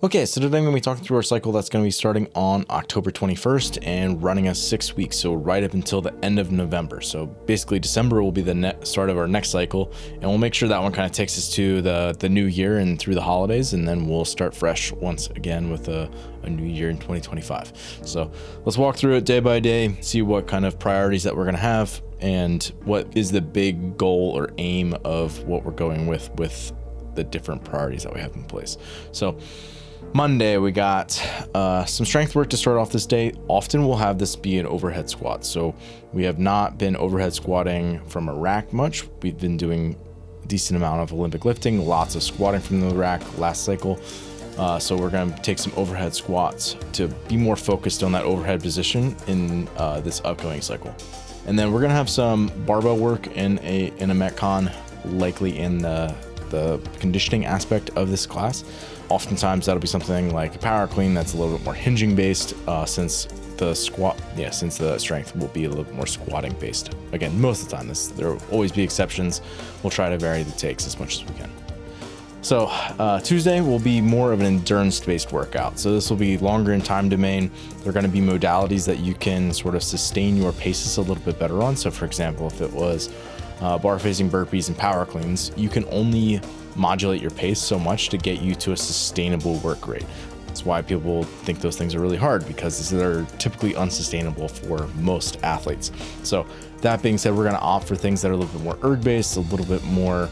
Okay, so today I'm going to be talking through our cycle that's going to be starting on October 21st and running us 6 weeks, so right up until the end of November. So basically December will be the start of our next cycle, and we'll make sure that one kind of takes us to the new year and through the holidays, and then we'll start fresh once again with a new year in 2025. So let's walk through it day by day, see what kind of priorities that we're going to have, and what is the big goal or aim of what we're going with the different priorities that we have in place. So Monday, we got some strength work to start off this day. Often we'll have this be an overhead squat. So we have not been overhead squatting from a rack much. We've been doing a decent amount of Olympic lifting, lots of squatting from the rack last cycle. So we're going to take some overhead squats to be more focused on that overhead position in this upcoming cycle. And then we're going to have some barbell work in a Metcon, likely in the conditioning aspect of this class. Oftentimes that'll be something like a power clean that's a little bit more hinging based, since the strength will be a little bit more squatting based. Again, most of the time, there will always be exceptions. We'll try to vary the takes as much as we can. So Tuesday will be more of an endurance based workout. So this will be longer in time domain. There are going to be modalities that you can sort of sustain your paces a little bit better on. So for example, if it was bar facing burpees and power cleans, you can only modulate your pace so much to get you to a sustainable work rate. That's why people think those things are really hard, because they're typically unsustainable for most athletes. So that being said, we're going to opt for things that are a little bit more erg based, a little bit more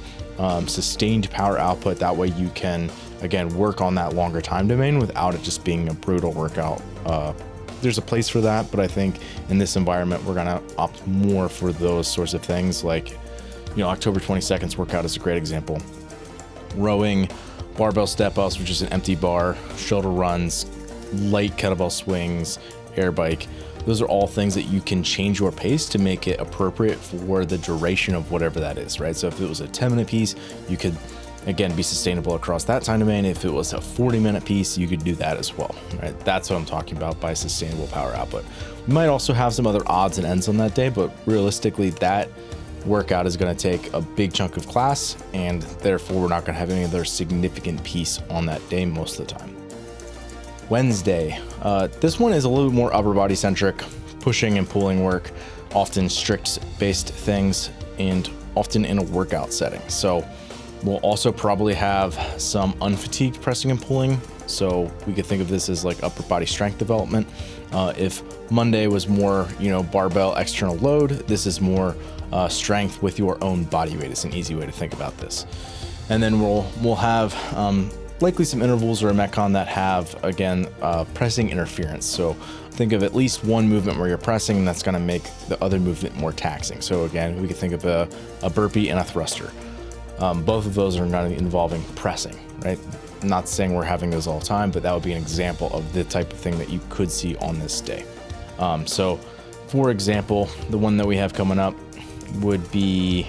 sustained power output. That way you can, again, work on that longer time domain without it just being a brutal workout. There's a place for that, but I think in this environment, we're going to opt more for those sorts of things. Like, October 22nd's workout is a great example. Rowing, barbell step ups, which is an empty bar, shoulder runs, light kettlebell swings, air bike. Those are all things that you can change your pace to make it appropriate for the duration of whatever that is, right? So if it was a 10-minute piece, you could, again, be sustainable across that time domain. If it was a 40-minute piece, you could do that as well, right? That's what I'm talking about by sustainable power output. We might also have some other odds and ends on that day, but realistically, that workout is going to take a big chunk of class, and therefore we're not going to have any other significant piece on that day most of the time. Wednesday, this one is a little bit more upper body centric, pushing and pulling work, often strict based things, and often in a workout setting. So we'll also probably have some unfatigued pressing and pulling. So we could think of this as like upper body strength development. If Monday was more, barbell external load, this is more strength with your own body weight. It's an easy way to think about this. And then we'll have likely some intervals or a Metcon that have, again, pressing interference. So think of at least one movement where you're pressing, and that's going to make the other movement more taxing. So again, we could think of a burpee and a thruster. Both of those are going to be involving pressing, right? I'm not saying we're having those all the time, but that would be an example of the type of thing that you could see on this day. So for example, the one that we have coming up would be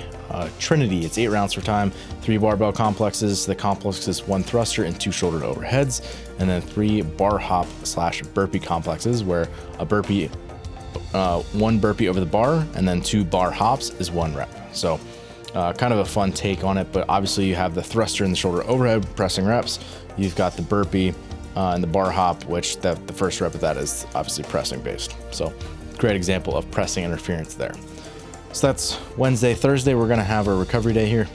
Trinity. It's 8 rounds for time, 3 barbell complexes. The complex is 1 thruster and 2 shoulder overheads, and then 3 bar hop / burpee complexes, where a burpee, 1 burpee over the bar, and then 2 bar hops is 1 rep. So kind of a fun take on it, but obviously you have the thruster and the shoulder overhead pressing reps. You've got the burpee and the bar hop, which the first rep of that is obviously pressing based. So great example of pressing interference there. So that's Wednesday. Thursday, we're going to have a recovery day here.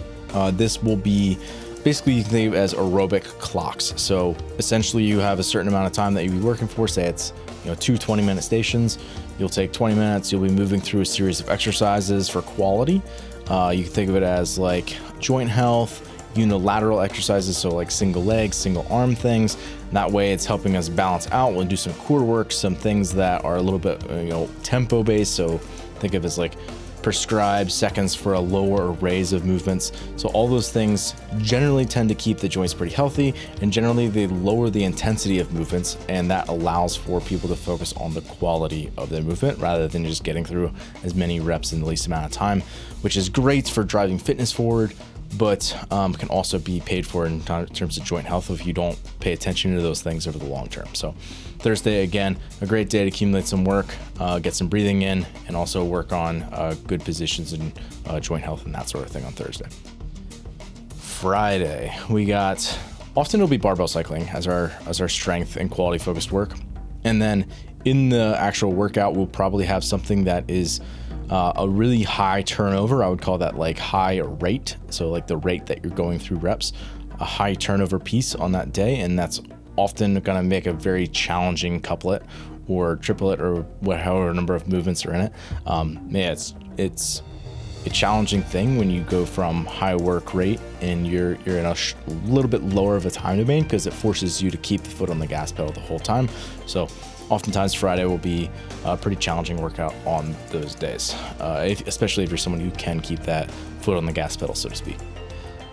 This will be basically, you can think of it as aerobic clocks. So essentially you have a certain amount of time that you'll be working for. Say it's 2 20-minute stations. You'll take 20 minutes. You'll be moving through a series of exercises for quality. You can think of it as like joint health, unilateral exercises, so like single leg, single arm things. That way it's helping us balance out. We'll do some core work, some things that are a little bit tempo based. So think of it as like prescribed seconds for a lower arrays of movements. So all those things generally tend to keep the joints pretty healthy, and generally they lower the intensity of movements, and that allows for people to focus on the quality of their movement rather than just getting through as many reps in the least amount of time, which is great for driving fitness forward, but can also be paid for in terms of joint health if you don't pay attention to those things over the long term. So Thursday, again, a great day to accumulate some work, get some breathing in, and also work on good positions and joint health and that sort of thing on Thursday. Friday, we got often it'll be barbell cycling as our strength and quality focused work. And then in the actual workout, we'll probably have something that is a really high turnover. I would call that like high rate. So like the rate that you're going through reps, a high turnover piece on that day. And that's often going to make a very challenging couplet or triplet or however number of movements are in it. It's a challenging thing when you go from high work rate and you're in a little bit lower of a time domain, because it forces you to keep the foot on the gas pedal the whole time. So oftentimes Friday will be a pretty challenging workout on those days, especially if you're someone who can keep that foot on the gas pedal, so to speak.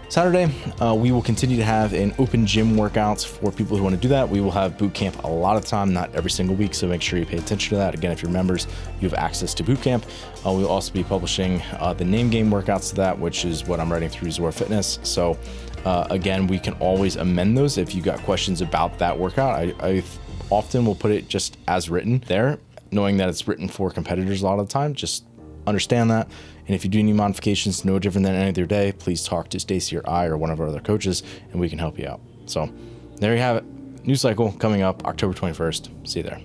Saturday, we will continue to have an open gym workouts for people who want to do that. We will have boot camp a lot of time, not every single week, so make sure you pay attention to that. Again, if you're members, you have access to boot camp. We'll also be publishing the name game workouts to that, which is what I'm writing through Zora Fitness. So again, we can always amend those if you got questions about that workout. I often will put it just as written there, knowing that it's written for competitors a lot of the time. Just understand that. And if you do need modifications, no different than any other day, please talk to Stacy or I or one of our other coaches, and we can help you out. So there you have it. New cycle coming up October 21st. See you there.